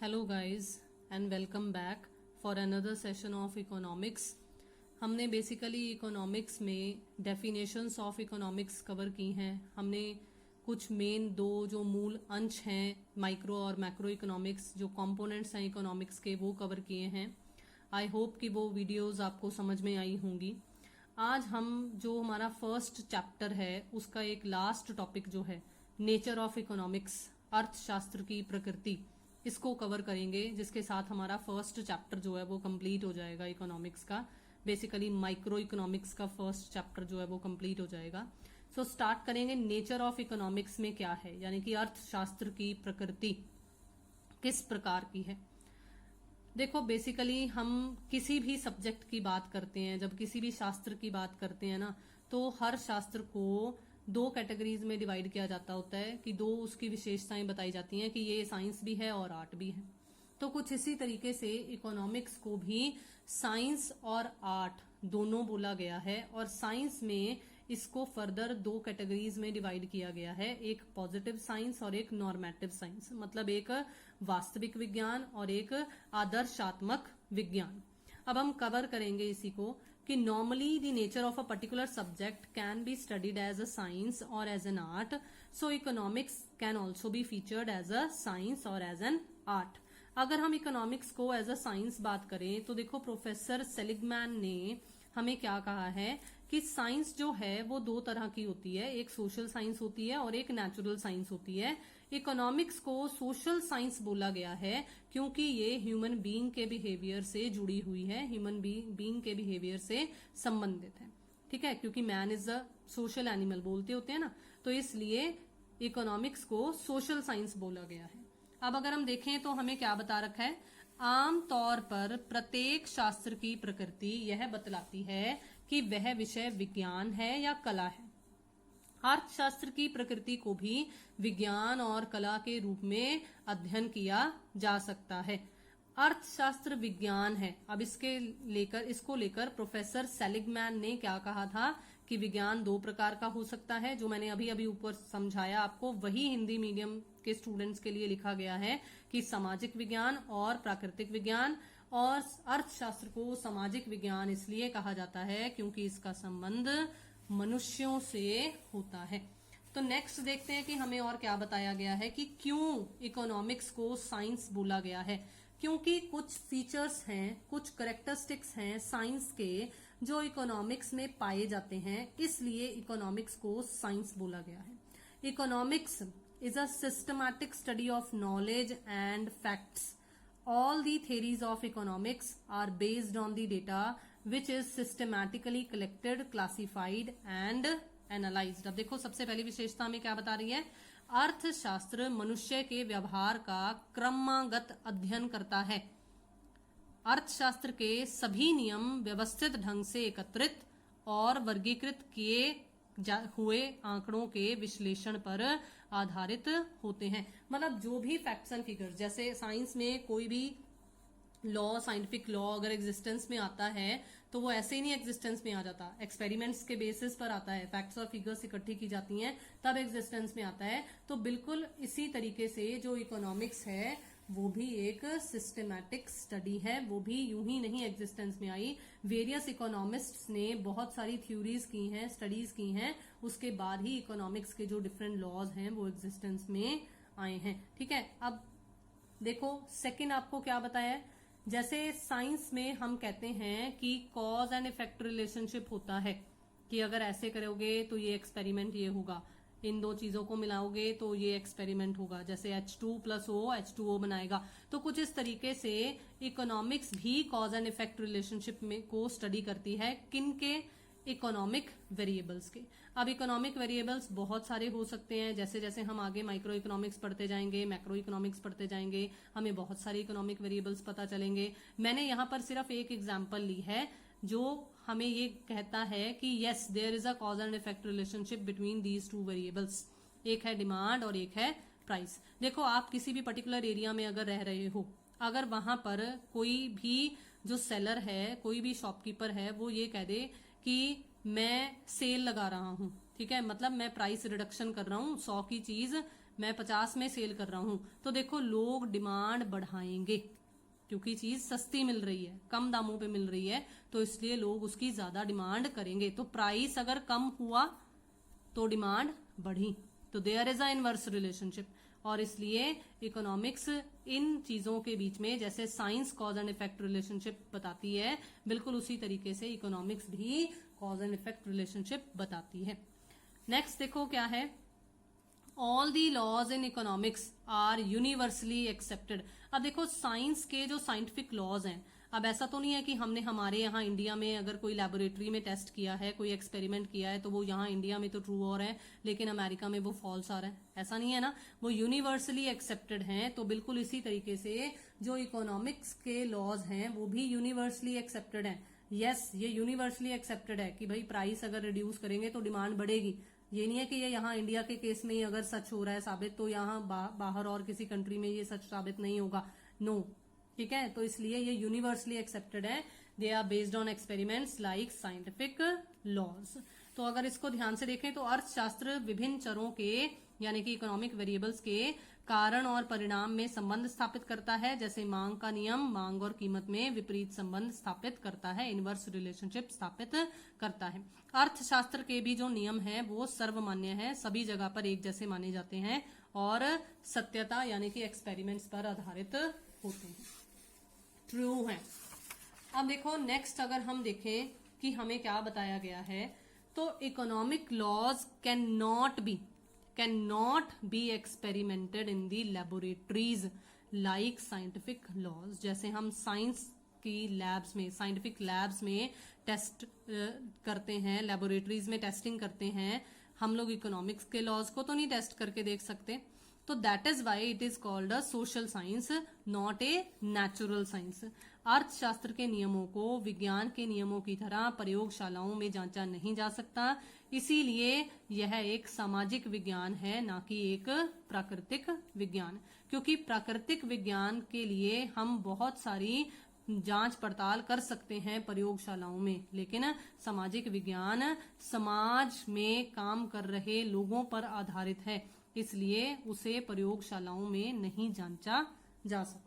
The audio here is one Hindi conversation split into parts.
Hello guys and welcome back for another session of economics. हमने बेसिकली इकोनॉमिक्स में डेफिनेशंस ऑफ इकोनॉमिक्स कवर की हैं। हमने कुछ मेन दो जो मूल अंश हैं माइक्रो और मैक्रो इकोनॉमिक्स, जो कंपोनेंट्स हैं इकोनॉमिक्स के, वो कवर किए हैं। आई होप कि वो वीडियोस आपको समझ में आई होंगी। आज हम जो हमारा फर्स्ट चैप्टर है उसका एक लास्ट टॉपिक जो है नेचर ऑफ इकोनॉमिक्स, अर्थशास्त्र की प्रकृति, इसको कवर करेंगे, जिसके साथ हमारा फर्स्ट चैप्टर जो है वो कंप्लीट हो जाएगा इकोनॉमिक्स का। बेसिकली माइक्रो इकोनॉमिक्स का फर्स्ट चैप्टर जो है वो कंप्लीट हो जाएगा। सो स्टार्ट करेंगे नेचर ऑफ इकोनॉमिक्स में क्या है, यानी कि अर्थशास्त्र की प्रकृति किस प्रकार की है। देखो बेसिकली हम किसी भी सब्जेक्ट की बात करते हैं, जब किसी भी शास्त्र की बात करते हैं ना, तो हर शास्त्र को दो कैटेगरीज में डिवाइड किया जाता होता है कि दो उसकी विशेषताएं बताई जाती हैं कि ये साइंस भी है और आर्ट भी है। तो कुछ इसी तरीके से इकोनॉमिक्स को भी साइंस और आर्ट दोनों बोला गया है, और साइंस में इसको फर्दर दो कैटेगरीज में डिवाइड किया गया है, एक पॉजिटिव साइंस और एक नॉर्मेटिव साइंस, मतलब एक वास्तविक विज्ञान और एक आदर्शात्मक विज्ञान। अब हम कवर करेंगे इसी को कि normally the nature of a particular subject can be studied as a science or as an art, so economics can also be featured as a science or as an art. अगर हम इकोनॉमिक्स को एज अ साइंस बात करें तो देखो प्रोफेसर सेलिगमैन ने हमें क्या कहा है कि साइंस जो है वो दो तरह की होती है, एक सोशल साइंस होती है और एक नेचुरल साइंस होती है। इकोनॉमिक्स को सोशल साइंस बोला गया है क्योंकि ये ह्यूमन बीइंग के बिहेवियर से जुड़ी हुई है, ह्यूमन बीइंग के बिहेवियर से संबंधित है। ठीक है, क्योंकि man is a social animal बोलते होते हैं ना, तो इसलिए इकोनॉमिक्स को सोशल साइंस बोला गया है। अब अगर हम देखें तो हमें क्या बता रखा है, आमतौर पर प्रत्येक शास्त्र की प्रकृति यह बतलाती है कि वह विषय विज्ञान है या कला है। अर्थशास्त्र की प्रकृति को भी विज्ञान और कला के रूप में अध्ययन किया जा सकता है। अर्थशास्त्र विज्ञान है। अब इसको लेकर प्रोफेसर सेलिगमैन ने क्या कहा था कि विज्ञान दो प्रकार का हो सकता है, जो मैंने अभी अभी ऊपर समझाया आपको, वही हिंदी मीडियम के स्टूडेंट्स के लिए लिखा गया है कि सामाजिक विज्ञान और प्राकृतिक विज्ञान। और अर्थशास्त्र को सामाजिक विज्ञान इसलिए कहा जाता है क्योंकि इसका संबंध मनुष्यों से होता है। तो नेक्स्ट देखते हैं कि हमें और क्या बताया गया है कि क्यों इकोनॉमिक्स को साइंस बोला गया है। क्योंकि कुछ फीचर्स हैं, कुछ करेक्टरिस्टिक्स हैं साइंस के जो इकोनॉमिक्स में पाए जाते हैं, इसलिए इकोनॉमिक्स को साइंस बोला गया है। Economics is a systematic study of knowledge and facts. All the theories of economics are based on the data which is systematically collected, classified and analyzed। अब देखो सबसे पहली विशेषता हमें क्या बता रही है, अर्थशास्त्र मनुष्य के व्यवहार का क्रमागत अध्ययन करता है। अर्थशास्त्र के सभी नियम व्यवस्थित ढंग से एकत्रित और वर्गीकृत किए हुए आंकड़ों के विश्लेषण पर आधारित होते हैं। मतलब जो भी फैक्ट्स एंड फिगर्स, जैसे साइंस में कोई भी लॉ, साइंटिफिक लॉ अगर एग्जिस्टेंस में आता है तो वो ऐसे ही नहीं एग्जिस्टेंस में आ जाता, एक्सपेरिमेंट्स के बेसिस पर आता है, फैक्ट्स और फिगर्स इकट्ठी की जाती हैं तब एग्जिस्टेंस में आता है। तो बिल्कुल इसी तरीके से जो इकोनॉमिक्स है वो भी एक सिस्टमैटिक स्टडी है, वो भी यूं ही नहीं एग्जिस्टेंस में आई। वेरियस इकोनॉमिस्ट्स ने बहुत सारी थ्योरीज की हैं, स्टडीज की हैं, उसके बाद ही इकोनॉमिक्स के जो डिफरेंट लॉज हैं वो एग्जिस्टेंस में आए हैं। ठीक है, अब देखो सेकंड आपको क्या बताया है, जैसे साइंस में हम कहते हैं कि कॉज एंड इफेक्ट रिलेशनशिप होता है कि अगर ऐसे करोगे तो ये एक्सपेरिमेंट ये होगा, इन दो चीजों को मिलाओगे तो ये एक्सपेरिमेंट होगा, जैसे H2 + O H2O बनाएगा। तो कुछ इस तरीके से इकोनॉमिक्स भी कॉज एंड इफेक्ट रिलेशनशिप में को स्टडी करती है, किनके, इकोनॉमिक वेरिएबल्स के। अब इकोनॉमिक वेरिएबल्स बहुत सारे हो सकते हैं, जैसे जैसे हम आगे माइक्रो इकोनॉमिक्स पढ़ते जाएंगे, मैक्रो इकोनॉमिक्स पढ़ते जाएंगे, हमें बहुत सारे इकोनॉमिक वेरिएबल्स पता चलेंगे। मैंने यहाँ पर सिर्फ एक एग्जाम्पल ली है जो हमें ये कहता है कि yes there is a cause and effect relationship between these two variables. एक है डिमांड और एक है प्राइस। देखो आप किसी भी पर्टिकुलर एरिया में अगर रह रहे हो, अगर वहां पर कोई भी जो सेलर है, कोई भी शॉपकीपर है, वो ये कह दे कि मैं सेल लगा रहा हूं, ठीक है, मतलब मैं प्राइस रिडक्शन कर रहा हूं, 100 की चीज मैं 50 में सेल कर रहा हूं, तो देखो लोग डिमांड बढ़ाएंगे क्योंकि चीज सस्ती मिल रही है, कम दामों पे मिल रही है, तो इसलिए लोग उसकी ज्यादा डिमांड करेंगे। तो प्राइस अगर कम हुआ तो डिमांड बढ़ी, तो there is a inverse relationship. और इसलिए इकोनॉमिक्स इन चीजों के बीच में, जैसे science cause and effect relationship बताती है, बिल्कुल उसी तरीके से इकोनॉमिक्स भी कॉज एंड इफेक्ट रिलेशनशिप बताती है। नेक्स्ट देखो क्या है, all the laws in economics are universally accepted. अब देखो साइंस के जो साइंटिफिक लॉज हैं, अब ऐसा तो नहीं है कि हमने हमारे यहाँ इंडिया में अगर कोई लेबोरेटरी में टेस्ट किया है, कोई एक्सपेरिमेंट किया है, तो वो यहाँ इंडिया में तो ट्रू हो रहा है लेकिन अमेरिका में वो फॉल्स आ रहा है, ऐसा नहीं है ना, वो यूनिवर्सली एक्सेप्टेड हैं। तो बिल्कुल इसी तरीके से जो इकोनॉमिक्स के लॉज हैं वो भी यूनिवर्सली एक्सेप्टेड हैं। यस, ये यूनिवर्सली एक्सेप्टेड है कि भाई प्राइस अगर रिड्यूस करेंगे तो डिमांड बढ़ेगी। ये नहीं है कि ये यहाँ इंडिया के केस में ही अगर सच हो रहा है साबित, तो यहाँ बाहर और किसी कंट्री में ये सच साबित नहीं होगा। नो, ठीक है, तो इसलिए ये यूनिवर्सली एक्सेप्टेड है। They are based on experiments like scientific laws. तो अगर इसको ध्यान से देखें तो अर्थशास्त्र विभिन्न चरों के यानी कि इकोनॉमिक वेरिएबल्स के कारण और परिणाम में संबंध स्थापित करता है। जैसे मांग का नियम मांग और कीमत में विपरीत संबंध स्थापित करता है, इनवर्स रिलेशनशिप स्थापित करता है। अर्थशास्त्र के भी जो नियम है वो सर्वमान्य है, सभी जगह पर एक जैसे माने जाते हैं और सत्यता यानी कि एक्सपेरिमेंट्स पर आधारित होते हैं, ट्रू है। अब देखो नेक्स्ट अगर हम देखें कि हमें क्या बताया गया है, तो economic laws can not be experimented in the laboratories like scientific laws. जैसे हम साइंस की लैब्स में, साइंटिफिक लैब्स में टेस्ट करते हैं, लेबोरेटरीज में टेस्टिंग करते हैं, हम लोग इकोनॉमिक्स के लॉज को तो नहीं टेस्ट करके देख सकते। तो that is why it is called a social science, not a natural science. अर्थशास्त्र के नियमों को विज्ञान के नियमों की तरह प्रयोगशालाओं में जांचा नहीं जा सकता, इसीलिए यह एक सामाजिक विज्ञान है, ना कि एक प्राकृतिक विज्ञान। क्योंकि प्राकृतिक विज्ञान के लिए हम बहुत सारी जांच पड़ताल कर सकते हैं प्रयोगशालाओं में, लेकिन सामाजिक विज्ञान समाज में काम कर रहे लोगों पर आधारित है, इसलिए उसे प्रयोगशालाओं में नहीं जांचा जा सकता।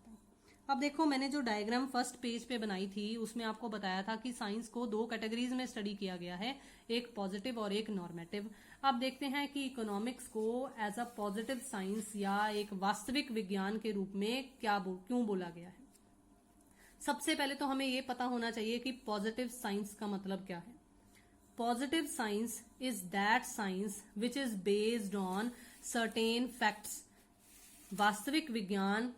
अब देखो मैंने जो डायग्राम फर्स्ट पेज पे बनाई थी उसमें आपको बताया था कि साइंस को दो कैटेगरीज में स्टडी किया गया है, एक पॉजिटिव और एक नॉर्मेटिव। अब देखते हैं कि इकोनॉमिक्स को एज अ पॉजिटिव साइंस या एक वास्तविक विज्ञान के रूप में क्यों बोला गया है। सबसे पहले तो हमें ये पता होना चाहिए कि पॉजिटिव साइंस का मतलब क्या है। Positive science is that science which is based on certain facts. वास्तविक विज्ञान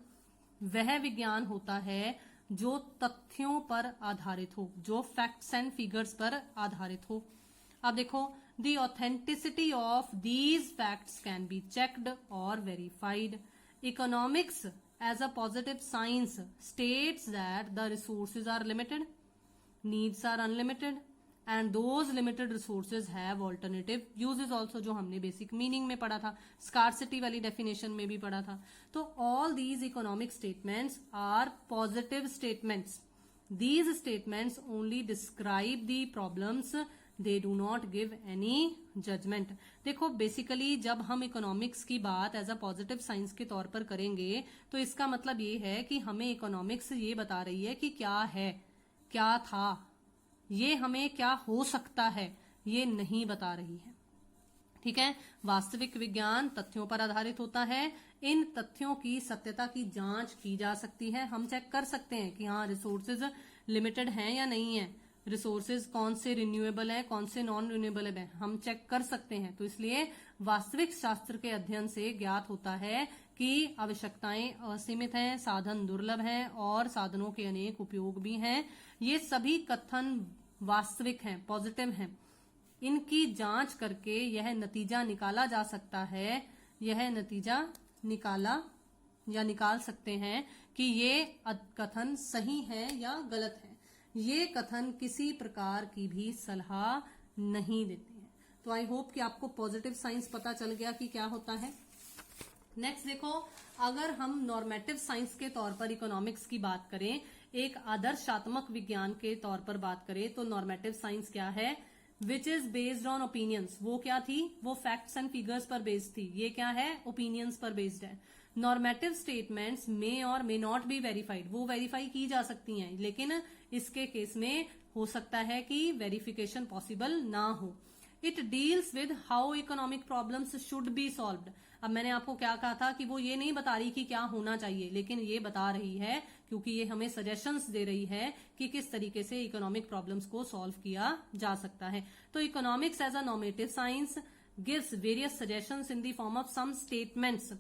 वह विज्ञान होता है जो तथ्यों पर आधारित हो, जो फैक्ट्स एंड फिगर्स पर आधारित हो। अब देखो, the authenticity of these facts can be checked और verified. Economics as a positive science states that the resources are limited, needs are unlimited and those limited resources have alternative uses also, जो हमने basic meaning में पढ़ा था, scarcity वाली definition में भी पढ़ा था। तो all these economic statements are positive statements. These statements only describe the problems, they do not give any judgment. देखो बेसिकली जब हम इकोनॉमिक्स की बात एज अ पॉजिटिव साइंस के तौर पर करेंगे तो इसका मतलब ये है कि हमें इकोनॉमिक्स ये बता रही है कि क्या है, क्या था, ये हमें क्या हो सकता है, ये नहीं बता रही है। ठीक है, वास्तविक विज्ञान तथ्यों पर आधारित होता है। इन तथ्यों की सत्यता की जांच की जा सकती है, हम चेक कर सकते हैं कि हाँ रिसोर्सेज लिमिटेड हैं या नहीं है, रिसोर्सेज कौन से रिन्यूएबल है, कौन से नॉन रिन्यूएबल है, हम चेक कर सकते हैं। तो इसलिए वास्तविक शास्त्र के अध्ययन से ज्ञात होता है कि आवश्यकताएं असीमित हैं, साधन दुर्लभ हैं और साधनों के अनेक उपयोग भी हैं। ये सभी कथन वास्तविक हैं, पॉजिटिव हैं। इनकी जांच करके यह नतीजा निकाला जा सकता है, यह नतीजा निकाल सकते हैं कि ये कथन सही है या गलत है। ये कथन किसी प्रकार की भी सलाह नहीं देते हैं। तो आई होप कि आपको पॉजिटिव साइंस पता चल गया कि क्या होता है। नेक्स्ट देखो, अगर हम नॉर्मेटिव साइंस के तौर पर इकोनॉमिक्स की बात करें, एक आदर्शात्मक विज्ञान के तौर पर बात करें, तो नॉर्मेटिव साइंस क्या है। Which is based on opinions, वो क्या थी, वो फैक्ट्स एंड फिगर्स पर बेस्ड थी, ये क्या है, ओपिनियंस पर बेस्ड है। नॉर्मेटिव स्टेटमेंट्स मे और मे नॉट बी वेरीफाइड, वो वेरीफाई की जा सकती हैं, लेकिन इसके केस में हो सकता है कि वेरिफिकेशन पॉसिबल ना हो। It deals with how economic problems should be solved. अब मैंने आपको क्या कहा था कि वो ये नहीं बता रही कि क्या होना चाहिए, लेकिन ये बता रही है क्योंकि ये हमें सजेशंस दे रही है कि किस तरीके से इकोनॉमिक प्रॉब्लम्स को सॉल्व किया जा सकता है। तो economics as a normative science gives various suggestions in the form of some statements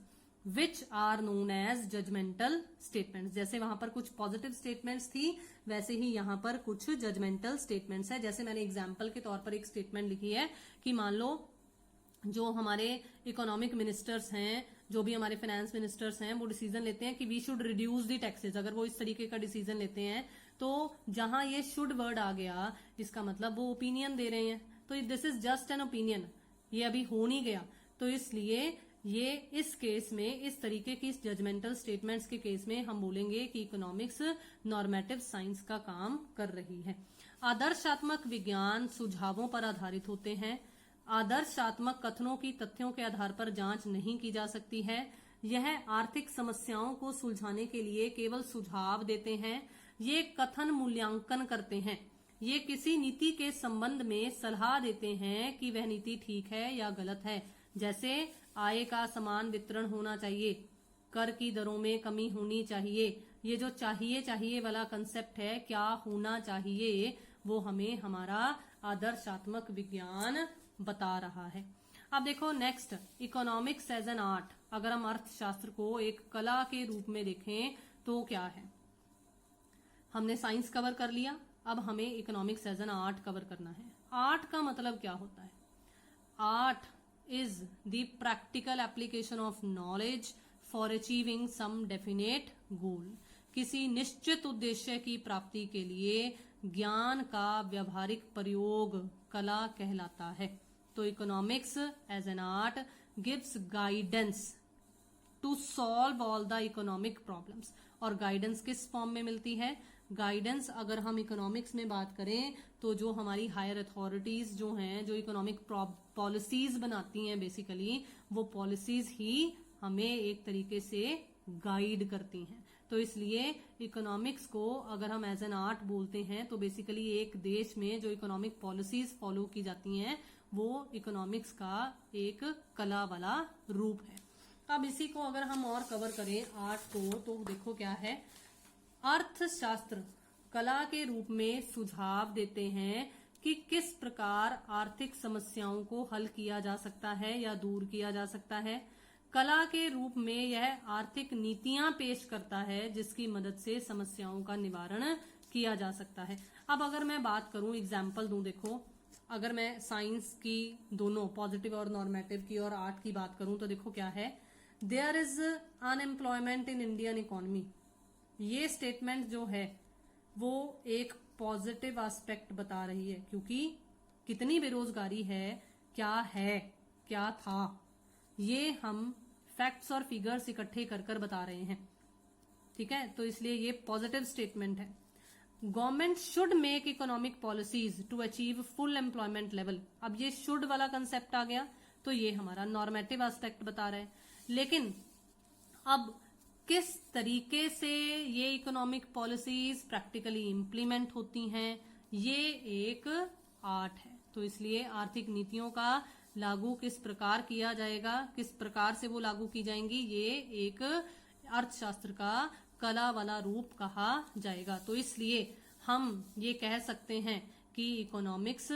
which are known as judgemental statements. जैसे वहां पर कुछ पॉजिटिव स्टेटमेंट्स थी, वैसे ही यहां पर कुछ जजमेंटल स्टेटमेंट्स है। जैसे मैंने एग्जाम्पल के तौर पर एक स्टेटमेंट लिखी है कि मान लो जो हमारे इकोनॉमिक मिनिस्टर्स हैं, जो भी हमारे फाइनेंस मिनिस्टर्स हैं, वो डिसीजन लेते हैं कि we should reduce the taxes. अगर वो इस तरीके का डिसीजन लेते हैं तो जहां ये शुड वर्ड आ गया, इसका मतलब वो ओपिनियन दे रहे हैं। तो this is just an opinion, ये अभी हो नहीं गया। तो इसलिए ये इस केस में, इस तरीके की जजमेंटल स्टेटमेंट्स के केस में हम बोलेंगे कि इकोनॉमिक्स नॉर्मेटिव साइंस का काम कर रही है। आदर्शात्मक विज्ञान सुझावों पर आधारित होते हैं। आदर्शात्मक कथनों की तथ्यों के आधार पर जांच नहीं की जा सकती है। यह आर्थिक समस्याओं को सुलझाने के लिए केवल सुझाव देते हैं। ये कथन मूल्यांकन करते हैं। ये किसी नीति के संबंध में सलाह देते हैं कि वह नीति ठीक है या गलत है। जैसे आय का समान वितरण होना चाहिए, कर की दरों में कमी होनी चाहिए। ये जो चाहिए वाला कंसेप्ट है, क्या होना चाहिए, वो हमें हमारा आदर्शात्मक विज्ञान बता रहा है। अब देखो next, economics as an art. अगर हम अर्थशास्त्र को एक कला के रूप में देखें तो क्या है। हमने साइंस कवर कर लिया, अब हमें economics as an art cover करना है। आर्ट का मतलब क्या होता है। Art is the practical application of knowledge for achieving some definite goal। किसी निश्चित उद्देश्य की प्राप्ति के लिए ज्ञान का व्यावहारिक प्रयोग कला कहलाता है। तो economics as an art gives guidance to solve all the economic problems. और गाइडेंस किस फॉर्म में मिलती है। गाइडेंस अगर हम इकोनॉमिक्स में बात करें तो जो हमारी हायर अथॉरिटीज जो हैं, जो इकोनॉमिक पॉलिसीज बनाती हैं, बेसिकली वो पॉलिसीज ही हमें एक तरीके से गाइड करती हैं। तो इसलिए इकोनॉमिक्स को अगर हम एज एन आर्ट बोलते हैं तो बेसिकली एक देश में जो इकोनॉमिक पॉलिसीज फॉलो की जाती हैं वो इकोनॉमिक्स का एक कला वाला रूप है। अब इसी को अगर हम और कवर करें आर्ट को, तो देखो क्या है। अर्थशास्त्र कला के रूप में सुझाव देते हैं कि किस प्रकार आर्थिक समस्याओं को हल किया जा सकता है या दूर किया जा सकता है। कला के रूप में यह आर्थिक नीतियां पेश करता है जिसकी मदद से समस्याओं का निवारण किया जा सकता है। अब अगर मैं बात करूं, एग्जाम्पल दूं, देखो अगर मैं साइंस की दोनों पॉजिटिव और नॉर्मेटिव की और आर्ट की बात करूं तो देखो क्या है। There is unemployment in Indian economy. ये स्टेटमेंट जो है वो एक पॉजिटिव एस्पेक्ट बता रही है, क्योंकि कितनी बेरोजगारी है, क्या था, ये हम फैक्ट्स और फिगर्स इकट्ठे कर बता रहे हैं। ठीक है, तो इसलिए ये पॉजिटिव स्टेटमेंट है। Government should make economic policies to achieve full employment level. अब ये शुड वाला कंसेप्ट आ गया, तो ये हमारा नॉर्मेटिव एस्पेक्ट बता रहा है। लेकिन अब किस तरीके से ये इकोनॉमिक पॉलिसीज प्रैक्टिकली इंप्लीमेंट होती हैं, ये एक आर्ट है। तो इसलिए आर्थिक नीतियों का लागू किस प्रकार किया जाएगा, किस प्रकार से वो लागू की जाएंगी, ये एक अर्थशास्त्र का कला वाला रूप कहा जाएगा। तो इसलिए हम ये कह सकते हैं कि इकोनॉमिक्स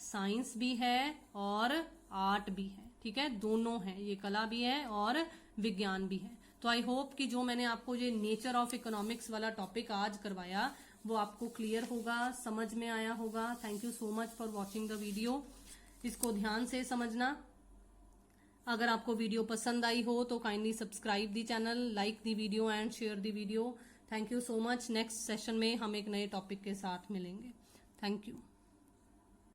साइंस भी है और आर्ट भी है। ठीक है, दोनों है, ये कला भी है और विज्ञान भी है। तो आई होप कि जो मैंने आपको ये नेचर ऑफ इकोनॉमिक्स वाला टॉपिक आज करवाया वो आपको क्लियर होगा, समझ में आया होगा। Thank you so much for watching the video. इसको ध्यान से समझना। अगर आपको वीडियो पसंद आई हो तो kindly subscribe the channel, like the video and share the video. Thank you so much. Next session में हम एक नए टॉपिक के साथ मिलेंगे। Thank you.